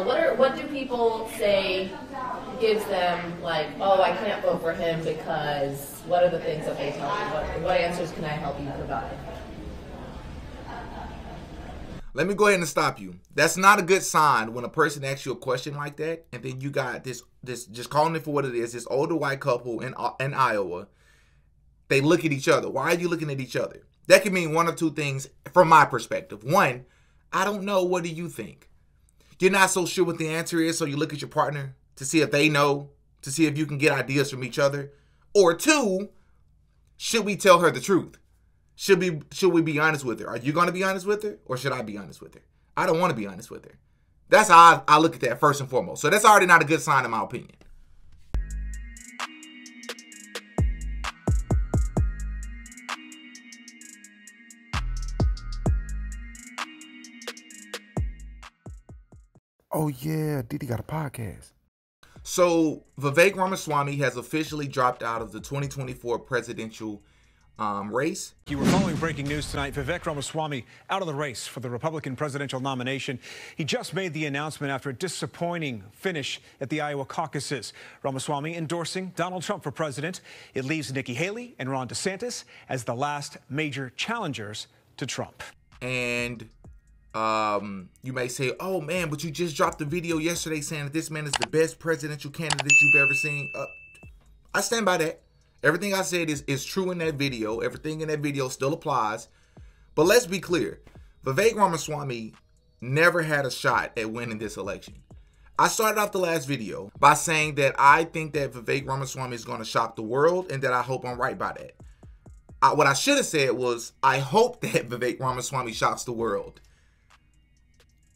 What do people say gives them, like, oh, I can't vote for him because, what are the things that they tell you? What answers can I help you provide? Let me go ahead and stop you. That's not a good sign when a person asks you a question like that, and then you got this just calling it for what it is, this older white couple in Iowa. They look at each other. Why are you looking at each other? That can mean one or two things from my perspective. One, I don't know. What do you think? You're not so sure what the answer is, so you look at your partner to see if they know, to see if you can get ideas from each other. Or two, should we tell her the truth? Should we be honest with her? Are you going to be honest with her, or should I be honest with her? I don't want to be honest with her. That's how I look at that first and foremost. So that's already not a good sign in my opinion. Oh yeah, Didi got a podcast. So Vivek Ramaswamy has officially dropped out of the 2024 presidential race. You were following breaking news tonight. Vivek Ramaswamy out of the race for the Republican presidential nomination. He just made the announcement after a disappointing finish at the Iowa caucuses. Ramaswamy endorsing Donald Trump for president. It leaves Nikki Haley and Ron DeSantis as the last major challengers to Trump. And you may say, oh man, but you just dropped the video yesterday saying that this man is the best presidential candidate you've ever seen. I stand by that. Everything I said is true in that video. Everything in that video still applies. But let's be clear. Vivek Ramaswamy never had a shot at winning this election. I started off the last video by saying that I think that Vivek Ramaswamy is going to shock the world and that I hope I'm right by that. What I should have said was, I hope that Vivek Ramaswamy shocks the world.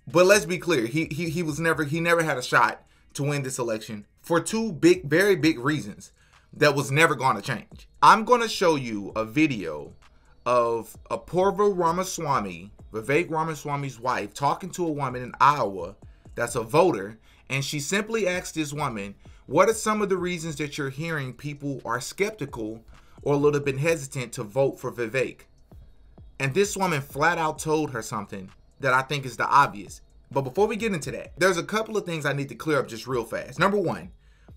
But let's be clear. He never had a shot to win this election for two very big reasons that was never going to change. I'm going to show you a video of Apurva Ramaswamy, Vivek Ramaswamy's wife, talking to a woman in Iowa that's a voter, and she simply asked this woman, what are some of the reasons that you're hearing people are skeptical or a little bit hesitant to vote for Vivek? And this woman flat out told her something that I think is the obvious. But before we get into that, there's a couple of things I need to clear up just real fast. Number one,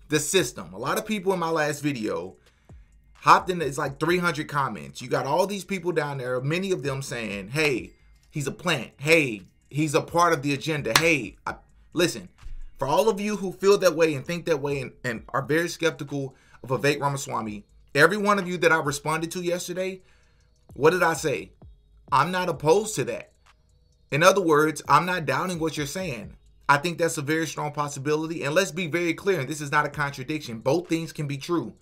the system. A lot of people in my last video hopped in. It's like 300 comments. You got all these people down there, many of them saying, hey, he's a plant. Hey, he's a part of the agenda. Hey, listen, for all of you who feel that way and think that way and are very skeptical of Vivek Ramaswamy, every one of you that I responded to yesterday, what did I say? I'm not opposed to that. In other words, I'm not doubting what you're saying. I think that's a very strong possibility. And let's be very clear, and this is not a contradiction. Both things can be true.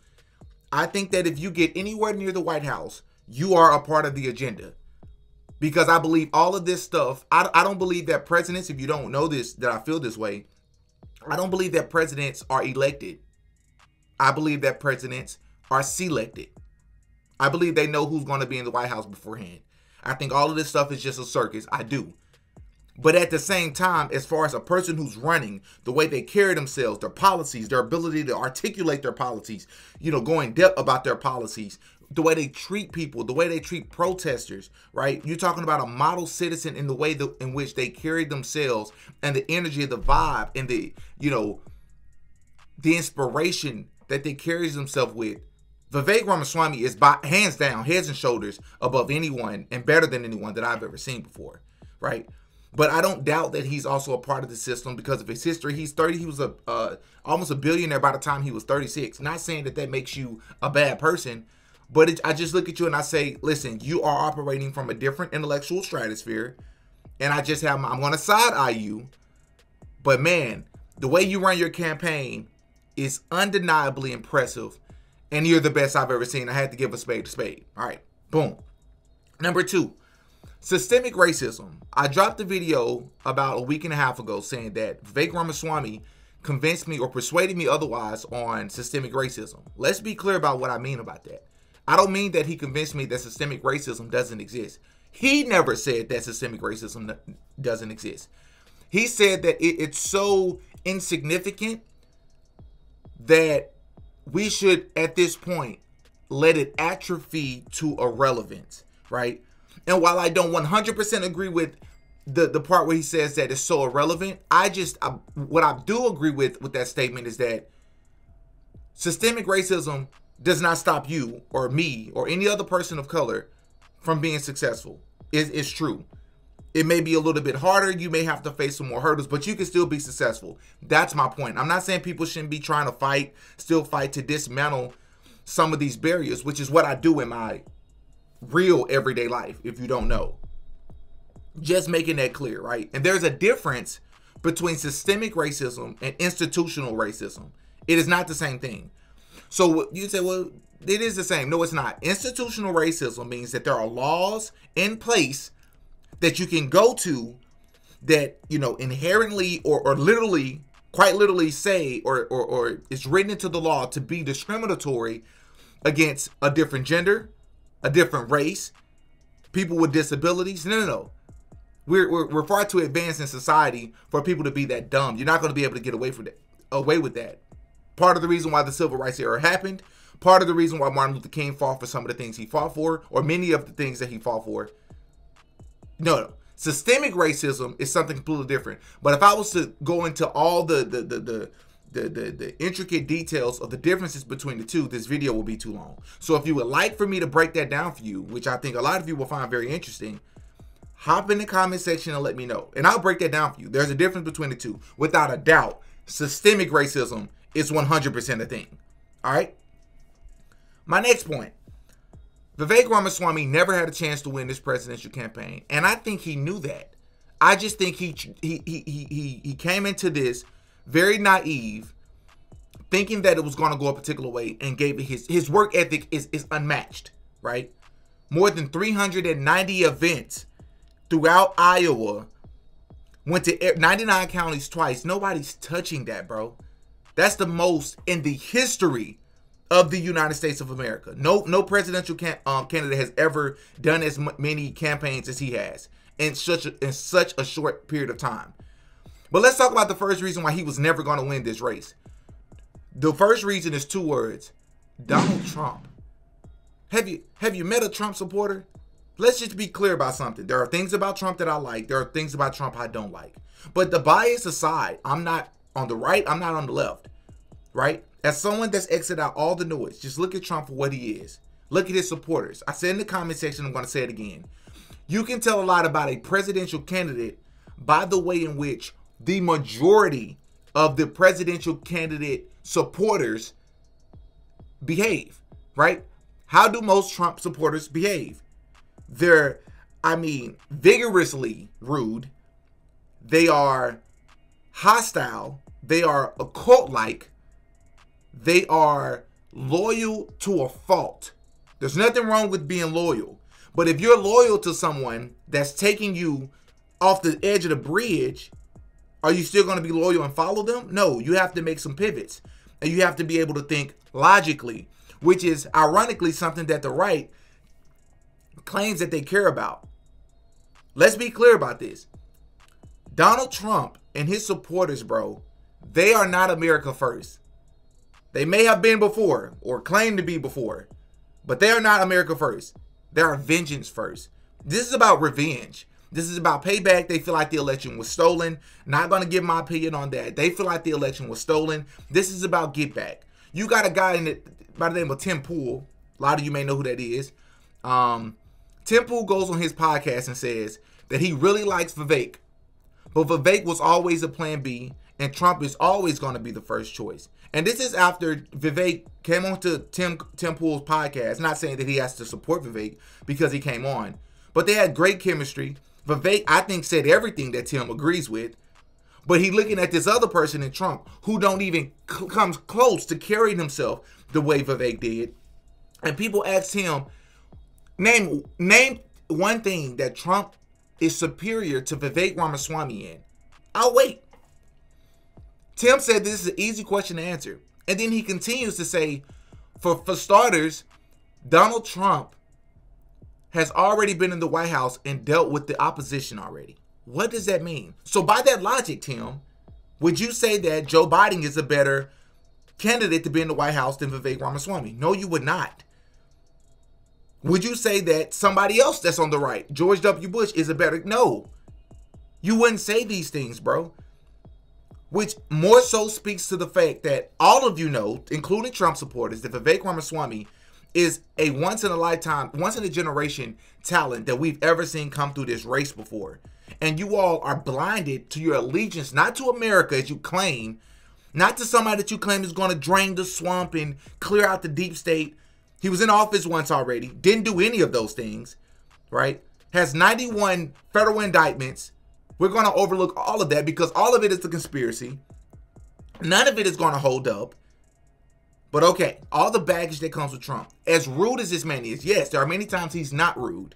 I think that if you get anywhere near the White House, you are a part of the agenda. Because I believe all of this stuff, I don't believe that presidents, if you don't know this, that I feel this way, I don't believe that presidents are elected. I believe that presidents are selected. I believe they know who's going to be in the White House beforehand. I think all of this stuff is just a circus. I do. But at the same time, as far as a person who's running, the way they carry themselves, their policies, their ability to articulate their policies, go in depth about their policies, the way they treat people, the way they treat protesters, right? You're talking about a model citizen in the way in which they carry themselves and the energy, the vibe, and the inspiration that they carry themselves with. Vivek Ramaswamy is hands down, heads and shoulders above anyone and better than anyone that I've ever seen before, right? But I don't doubt that he's also a part of the system because of his history. He's 30. He was almost a billionaire by the time he was 36. Not saying that makes you a bad person, but I just look at you and I say, listen, you are operating from a different intellectual stratosphere, and I'm going to side eye you. But man, the way you run your campaign is undeniably impressive, and you're the best I've ever seen. I had to give a spade to spade. All right, boom. Number two. Systemic racism. I dropped a video about a week and a half ago saying that Vivek Ramaswamy convinced me or persuaded me otherwise on systemic racism. Let's be clear about what I mean about that. I don't mean that he convinced me that systemic racism doesn't exist. He never said that systemic racism doesn't exist. He said that it's so insignificant that we should, at this point, let it atrophy to irrelevance, right? And while I don't 100% agree with the part where he says that it's so irrelevant. What I do agree with that statement is that systemic racism does not stop you or me or any other person of color from being successful. It's true. It may be a little bit harder. You may have to face some more hurdles, but you can still be successful. That's my point. I'm not saying people shouldn't be trying to still fight to dismantle some of these barriers, which is what I do in my real everyday life, if you don't know. Just making that clear, right? And there's a difference between systemic racism and institutional racism. It is not the same thing. So you say, well, it is the same. No, it's not. Institutional racism means that there are laws in place that you can go to that, inherently or literally, quite literally say, or it's written into the law to be discriminatory against a different gender, a different race, people with disabilities. No. We're far too advanced in society for people to be that dumb. You're not going to be able to get away with that. Part of the reason why the civil rights era happened, part of the reason why Martin Luther King fought for some of the things he fought for, or many of the things that he fought for. No. Systemic racism is something completely different. But if I was to go into all the intricate details of the differences between the two, this video will be too long. So if you would like for me to break that down for you, which I think a lot of you will find very interesting, hop in the comment section and let me know. And I'll break that down for you. There's a difference between the two. Without a doubt, systemic racism is 100% a thing. All right? My next point. Vivek Ramaswamy never had a chance to win this presidential campaign. And I think he knew that. I just think he came into this very naive, thinking that it was going to go a particular way, and gave it his work ethic is unmatched, right? More than 390 events throughout Iowa, went to 99 counties twice. Nobody's touching that, bro. That's the most in the history of the United States of America. No presidential candidate has ever done as many campaigns as he has in such a short period of time. But let's talk about the first reason why he was never going to win this race. The first reason is two words: Donald Trump. Have you met a Trump supporter? Let's just be clear about something. There are things about Trump that I like. There are things about Trump I don't like. But the bias aside, I'm not on the right. I'm not on the left, right? As someone that's exited out all the noise, just look at Trump for what he is. Look at his supporters. I said in the comment section, I'm going to say it again. You can tell a lot about a presidential candidate by the way in which the majority of the presidential candidate supporters behave, right? How do most Trump supporters behave? They're, vigorously rude. They are hostile. They are occult-like. They are loyal to a fault. There's nothing wrong with being loyal. But if you're loyal to someone that's taking you off the edge of the bridge, are you still going to be loyal and follow them? No, you have to make some pivots. And you have to be able to think logically, which is ironically something that the right claims that they care about. Let's be clear about this. Donald Trump and his supporters, bro, they are not America first. They may have been before or claim to be before, but they are not America first. They are vengeance first. This is about revenge. This is about payback. They feel like the election was stolen. Not going to give my opinion on that. They feel like the election was stolen. This is about get back. You got a guy by the name of Tim Pool. A lot of you may know who that is. Tim Pool goes on his podcast and says that he really likes Vivek, but Vivek was always a plan B, and Trump is always going to be the first choice. And this is after Vivek came on to Tim Pool's podcast. Not saying that he has to support Vivek because he came on, but they had great chemistry. Vivek, I think, said everything that Tim agrees with, but he looking at this other person in Trump who don't even come close to carrying himself the way Vivek did. And people asked him, name one thing that Trump is superior to Vivek Ramaswamy in. I'll wait. Tim said this is an easy question to answer. And then he continues to say, for starters, Donald Trump has already been in the White House and dealt with the opposition already. What does that mean? So by that logic, Tim, would you say that Joe Biden is a better candidate to be in the White House than Vivek Ramaswamy? No, you would not. Would you say that somebody else that's on the right, George W. Bush, is a better? No. You wouldn't say these things, bro. Which more so speaks to the fact that all of you know, including Trump supporters, that Vivek Ramaswamy is a once in a lifetime, once in a generation talent that we've ever seen come through this race before. And you all are blinded to your allegiance, not to America as you claim, not to somebody that you claim is going to drain the swamp and clear out the deep state. He was in office once already, didn't do any of those things, right? Has 91 federal indictments. We're going to overlook all of that because all of it is a conspiracy. None of it is going to hold up. But okay, all the baggage that comes with Trump. As rude as this man is, yes, there are many times he's not rude.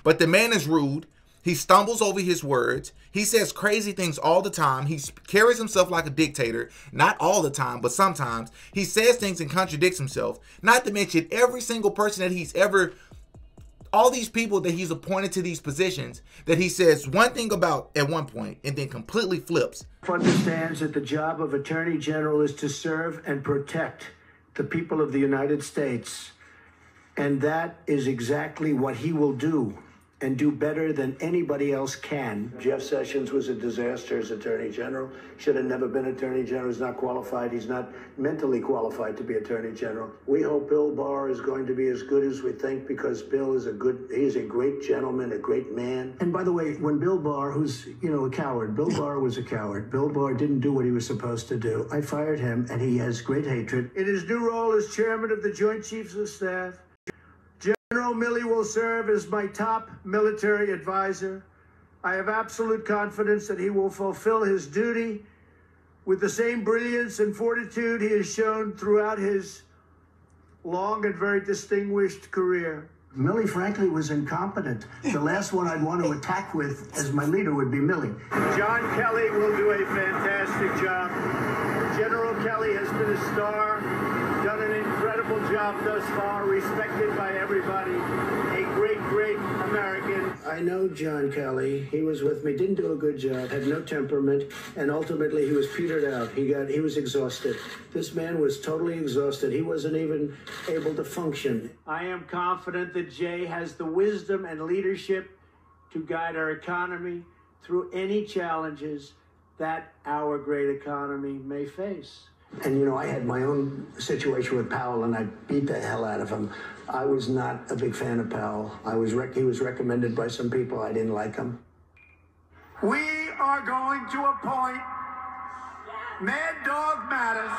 But the man is rude. He stumbles over his words. He says crazy things all the time. He carries himself like a dictator. Not all the time, but sometimes. He says things and contradicts himself. Not to mention every single person that he's ever... all these people that he's appointed to these positions that he says one thing about at one point and then completely flips. Understands that the job of Attorney General is to serve and protect the people of the United States. And that is exactly what he will do, and do better than anybody else can. Jeff Sessions was a disaster as Attorney General. Should have never been Attorney General. He's not qualified. He's not mentally qualified to be Attorney General. We hope Bill Barr is going to be as good as we think, because Bill is he's a great gentleman, a great man. And by the way, when Bill Barr, who's, a coward, Bill Barr was a coward. Bill Barr didn't do what he was supposed to do. I fired him, and he has great hatred. In his new role as Chairman of the Joint Chiefs of Staff, General Milley will serve as my top military advisor. I have absolute confidence that he will fulfill his duty with the same brilliance and fortitude he has shown throughout his long and very distinguished career. Milley, frankly, was incompetent. The last one I'd want to attack with as my leader would be Milley. John Kelly will do a fantastic job. General Kelly has been a star, done an incredible job thus far, respected by everybody, a great, great American. I know John Kelly. He was with me, didn't do a good job, had no temperament, and ultimately he was petered out. He was exhausted. This man was totally exhausted. He wasn't even able to function. I am confident that Jay has the wisdom and leadership to guide our economy through any challenges that our great economy may face. And, I had my own situation with Powell, and I beat the hell out of him. I was not a big fan of Powell. He was recommended by some people. I didn't like him. We are going to appoint Mad Dog Mattis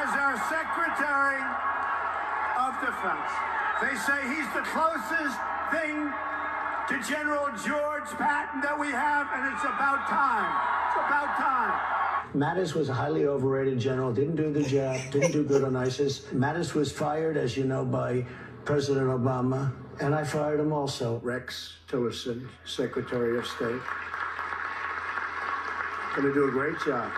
as our Secretary of Defense. They say he's the closest thing to General George Patton that we have, and it's about time. It's about time. Mattis was a highly overrated general, didn't do the job, didn't do good on ISIS. Mattis was fired, as you know, by President Obama, and I fired him also. Rex Tillerson, Secretary of State. Going to do a great job.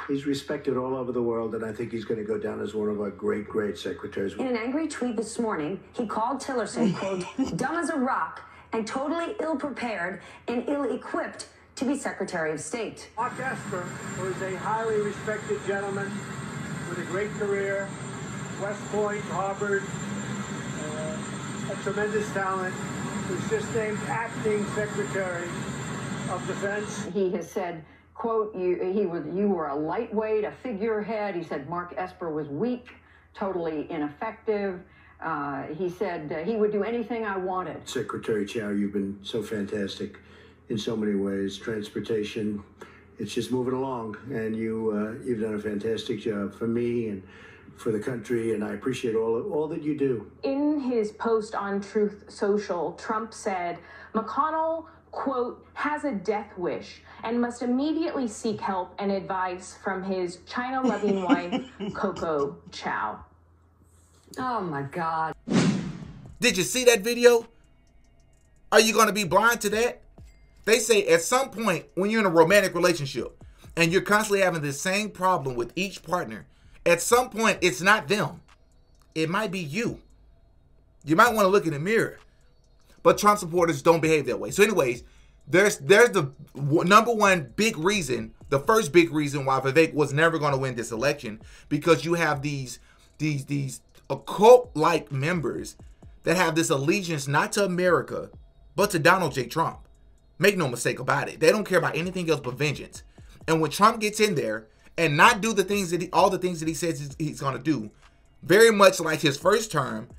He's respected all over the world, and I think he's going to go down as one of our great, great secretaries. In an angry tweet this morning, he called Tillerson, quote, dumb as a rock, and totally ill-prepared and ill-equipped to be Secretary of State. Mark Esper, who is a highly respected gentleman with a great career, West Point, Harvard, a tremendous talent, who's just named acting Secretary of Defense. He has said, quote, you were a lightweight, a figurehead. He said Mark Esper was weak, totally ineffective. He said he would do anything I wanted. Secretary Chow, you've been so fantastic in so many ways. Transportation, it's just moving along, and you've done a fantastic job for me and for the country, and I appreciate all that you do. In his post on Truth Social, Trump said McConnell, quote, has a death wish and must immediately seek help and advice from his China-loving wife, Coco Chow. Oh, my God. Did you see that video? Are you going to be blind to that? They say at some point when you're in a romantic relationship and you're constantly having the same problem with each partner, at some point it's not them. It might be you. You might want to look in the mirror. But Trump supporters don't behave that way. So anyways, there's the number one big reason, the first big reason why Vivek was never going to win this election, because you have these occult-like members that have this allegiance not to America, but to Donald J. Trump. Make no mistake about it. They don't care about anything else but vengeance. And when Trump gets in there and not do the things that all the things that he says he's going to do, very much like his first term,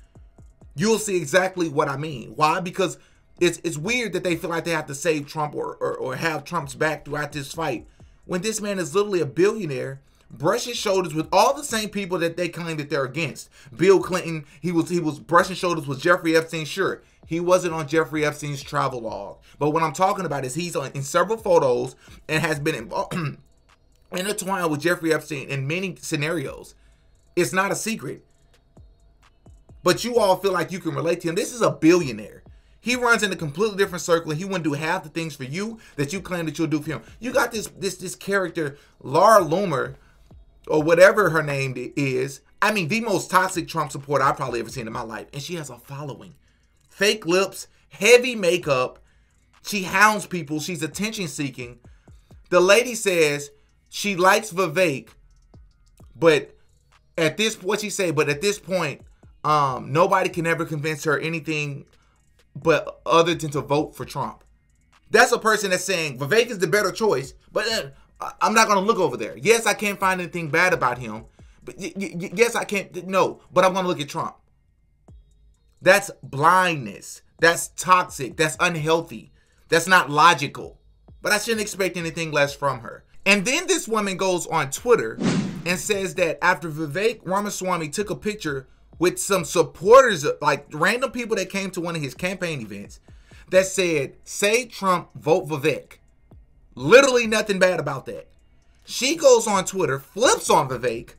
you'll see exactly what I mean. Why? Because it's weird that they feel like they have to save Trump or have Trump's back throughout this fight, when this man is literally a billionaire, brushing shoulders with all the same people that they claim that they're against. Bill Clinton, he was brushing shoulders with Jeffrey Epstein. Sure, he wasn't on Jeffrey Epstein's travel log, but what I'm talking about is he's in several photos and has been intertwined with Jeffrey Epstein in many scenarios. It's not a secret. But you all feel like you can relate to him. This is a billionaire. He runs in a completely different circle, and he wouldn't do half the things for you that you claim that you'll do for him. You got this character, Laura Loomer, or whatever her name is. I mean, the most toxic Trump supporter I've probably ever seen in my life. And she has a following. Fake lips, heavy makeup. She hounds people. She's attention seeking. The lady says she likes Vivek, but at this point, nobody can ever convince her anything but other than to vote for Trump. That's a person that's saying Vivek is the better choice, but I'm not going to look over there. Yes, I can't find anything bad about him, but yes, I can't. No, but I'm going to look at Trump. That's blindness. That's toxic. That's unhealthy. That's not logical. But I shouldn't expect anything less from her. And then this woman goes on Twitter and says that after Vivek Ramaswamy took a picture with some supporters, like random people that came to one of his campaign events, that said, "Say Trump, vote Vivek." Literally nothing bad about that. She goes on Twitter, flips on Vivek,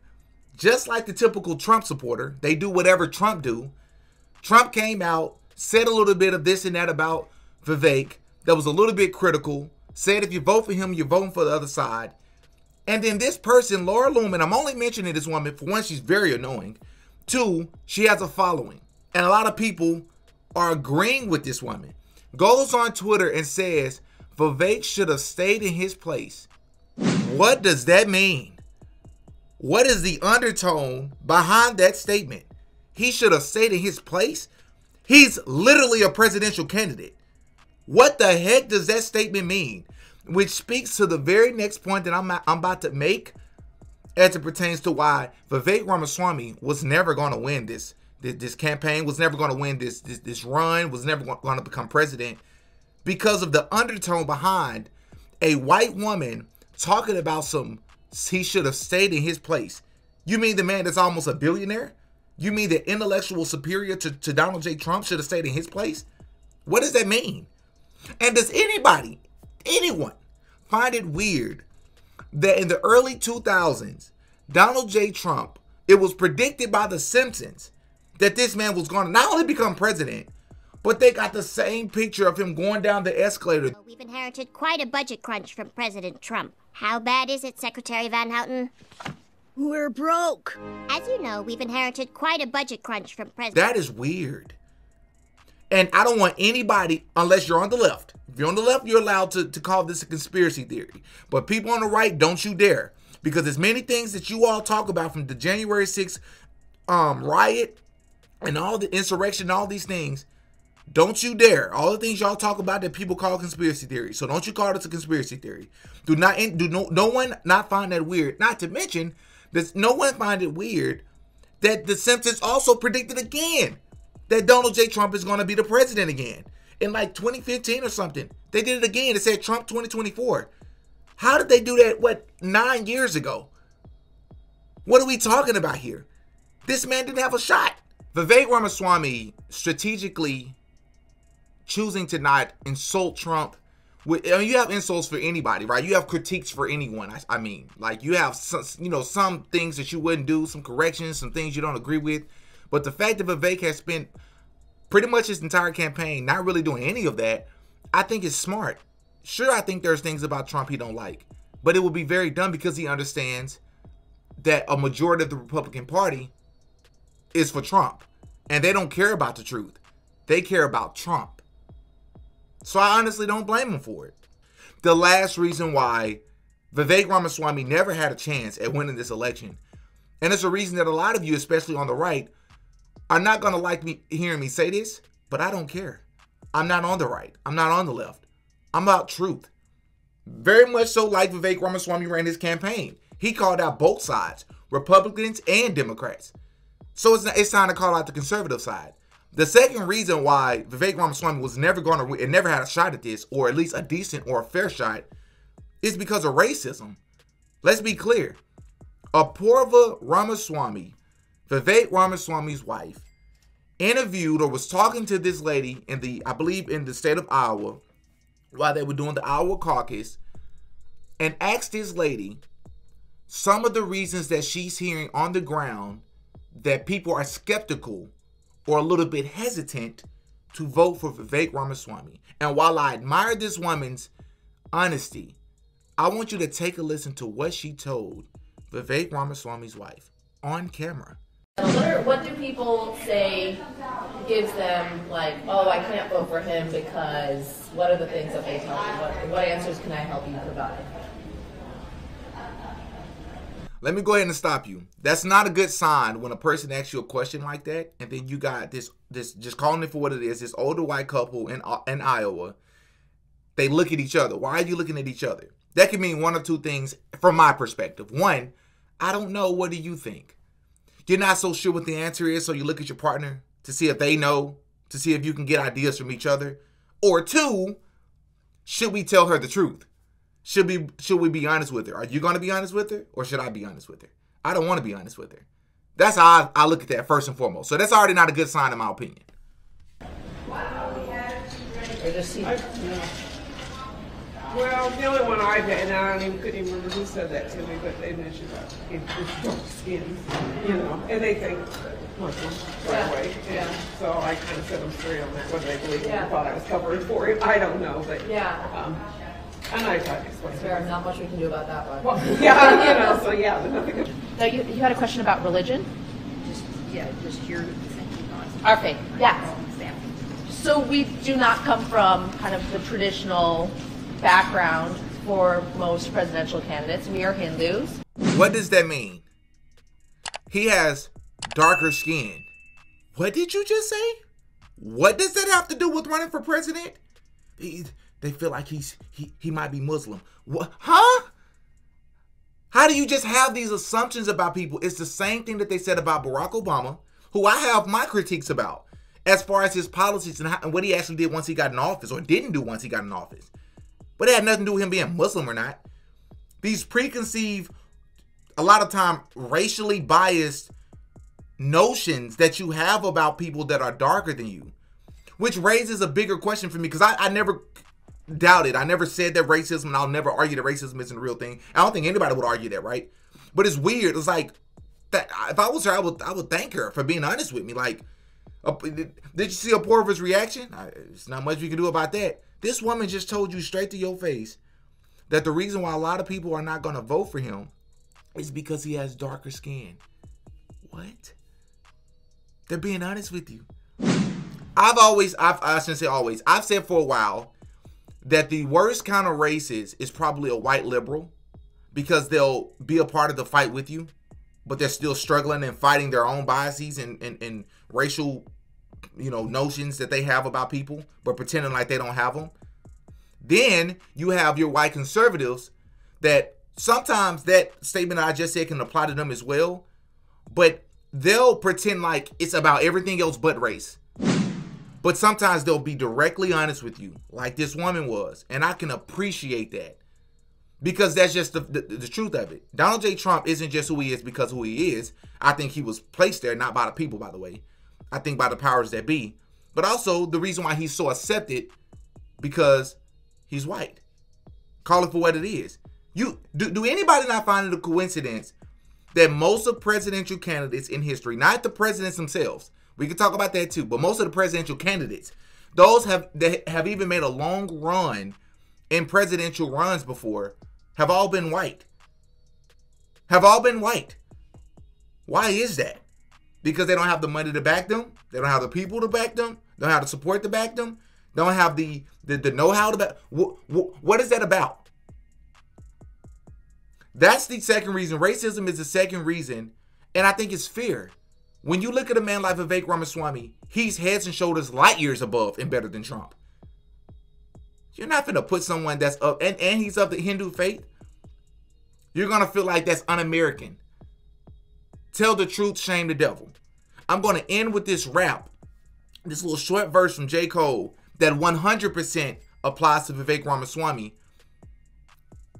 just like the typical Trump supporter. They do whatever Trump do. Trump came out, said a little bit of this and that about Vivek that was a little bit critical, said if you vote for him, you're voting for the other side. And then this person, Laura Loomer, I'm only mentioning this woman, for one, she's very annoying. Two, she has a following. And a lot of people are agreeing with this woman. Goes on Twitter and says, Vivek should have stayed in his place. What does that mean? What is the undertone behind that statement? He should have stayed in his place? He's literally a presidential candidate. What the heck does that statement mean? Which speaks to the very next point that I'm about to make, as it pertains to why Vivek Ramaswamy was never going to win this campaign, was never going to win this run, was never going to become president, because of the undertone behind a white woman talking about he should have stayed in his place. You mean the man that's almost a billionaire? You mean the intellectual superior to Donald J. Trump should have stayed in his place? What does that mean? And does anyone find it weird that in the early 2000s, Donald J. Trump, it was predicted by The Simpsons that this man was going to not only become president, but they got the same picture of him going down the escalator. We've inherited quite a budget crunch from President Trump. How bad is it, Secretary Van Houten? We're broke. As you know, we've inherited quite a budget crunch from President... That is weird. And I don't want anybody, unless you're on the left. If you're on the left, you're allowed to call this a conspiracy theory. But people on the right, don't you dare. Because there's many things that you all talk about, from the January 6th riot and all the insurrection, all these things. Don't you dare. All the things y'all talk about that people call conspiracy theories. So don't you call this a conspiracy theory. No one not find that weird. Not to mention, no one find it weird that The Simpsons also predicted again that Donald J. Trump is going to be the president again. In like 2015 or something. They did it again. It said Trump 2024. How did they do that, 9 years ago? What are we talking about here? This man didn't have a shot. Vivek Ramaswamy strategically choosing to not insult Trump. You have insults for anybody, right? You have critiques for anyone. I mean, like, you have some things that you wouldn't do, some corrections, some things you don't agree with. But the fact that Vivek has spent pretty much his entire campaign not really doing any of that, I think is smart. Sure, I think there's things about Trump he don't like, but it will be very dumb because he understands that a majority of the Republican Party is for Trump, and they don't care about the truth. They care about Trump. So I honestly don't blame him for it. The last reason why Vivek Ramaswamy never had a chance at winning this election, and it's a reason that a lot of you, especially on the right, are not going to like me hearing me say this, but I don't care. I'm not on the right. I'm not on the left. I'm about truth. Very much so like Vivek Ramaswamy ran his campaign. He called out both sides, Republicans and Democrats. So it's time to call out the conservative side. The second reason why Vivek Ramaswamy was never going to and never had a shot at this, or at least a decent or a fair shot, is because of racism. Let's be clear. Apurva Ramaswamy, Vivek Ramaswamy's wife, interviewed or was talking to this lady I believe in the state of Iowa while they were doing the Iowa caucus, and asked this lady some of the reasons that she's hearing on the ground that people are skeptical or a little bit hesitant to vote for Vivek Ramaswamy. And while I admire this woman's honesty, I want you to take a listen to what she told Vivek Ramaswamy's wife on camera. What do people say gives them, like, oh, I can't vote for him because what are the things that they tell you? What answers can I help you provide? Let me go ahead and stop you. That's not a good sign when a person asks you a question like that, and then you got this just calling it for what it is, this older white couple in Iowa. They look at each other. Why are you looking at each other? That can mean one or two things from my perspective. One, I don't know. What do you think? You're not so sure what the answer is, so you look at your partner to see if they know, to see if you can get ideas from each other. Or two, should we tell her the truth? Should we be honest with her? Are you going to be honest with her, or should I be honest with her? I don't want to be honest with her. That's how I look at that first and foremost. So that's already not a good sign in my opinion. Well, the only one I've had, and I couldn't even remember who said that to me, but they mentioned about dark skin, and they think Muslim right away. And so I kind of set them straight on that, whether they believe me or thought I was covering for it. I don't know, but and I tried to explain. Fair, not much we can do about that one. Well, so there's nothing. Now, you had a question about religion? Just your thinking on. Okay, yeah. So we do not come from kind of the traditional background for most presidential candidates. We are Hindus. What does that mean? He has darker skin. What did you just say? What does that have to do with running for president? They feel like he might be Muslim. What? Huh? How do you just have these assumptions about people? It's the same thing that they said about Barack Obama, who I have my critiques about, as far as his policies and what he actually did once he got in office, or didn't do once he got in office. But it had nothing to do with him being Muslim or not. These preconceived, a lot of time, racially biased notions that you have about people that are darker than you, which raises a bigger question for me, because I never doubted. I never said that racism, and I'll never argue that racism isn't a real thing. I don't think anybody would argue that, right? But it's weird. It's like, that if I was her, I would thank her for being honest with me. Like, did you see Apurva's reaction? There's not much we can do about that. This woman just told you straight to your face that the reason why a lot of people are not going to vote for him is because he has darker skin. What? They're being honest with you. I shouldn't say always. I've said for a while that the worst kind of racist is probably a white liberal, because they'll be a part of the fight with you, but they're still struggling and fighting their own biases and racial, notions that they have about people, but pretending like they don't have them. Then you have your white conservatives that sometimes that statement I just said can apply to them as well, but they'll pretend like it's about everything else but race. But sometimes they'll be directly honest with you, like this woman was. And I can appreciate that, because that's just the truth of it. Donald J. Trump isn't just who he is because who he is. I think he was placed there, not by the people, by the way. I think by the powers that be. But also the reason why he's so accepted, because he's white. Call it for what it is. Do anybody not find it a coincidence that most of presidential candidates in history, not the presidents themselves, we can talk about that too, but most of the presidential candidates, those that have even made a long run in presidential runs before, have all been white. Have all been white. Why is that? Because they don't have the money to back them. They don't have the people to back them. They don't have the support to back them. They don't have the know-how to back. What is that about? That's the second reason. Racism is the second reason, and I think it's fear. When you look at a man like Vivek Ramaswamy, he's heads and shoulders, light years above and better than Trump. You're not finna put someone that's up, and he's of the Hindu faith. You're gonna feel like that's un-American. Tell the truth, shame the devil. I'm gonna end with this rap, this little short verse from J. Cole that 100% applies to Vivek Ramaswamy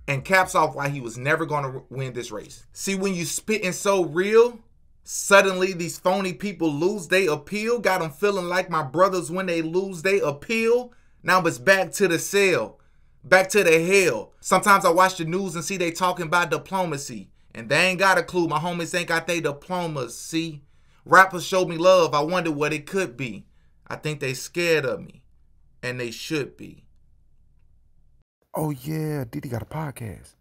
and caps off why he was never gonna win this race. See, when you spitting so real, suddenly these phony people lose their appeal. Got them feeling like my brothers when they lose their appeal. Now it's back to the cell, back to the hell. Sometimes I watch the news and see they talking about diplomacy, and they ain't got a clue. My homies ain't got their diplomas, see? Rappers showed me love, I wonder what it could be. I think they scared of me, and they should be. Oh yeah, Diddy got a podcast.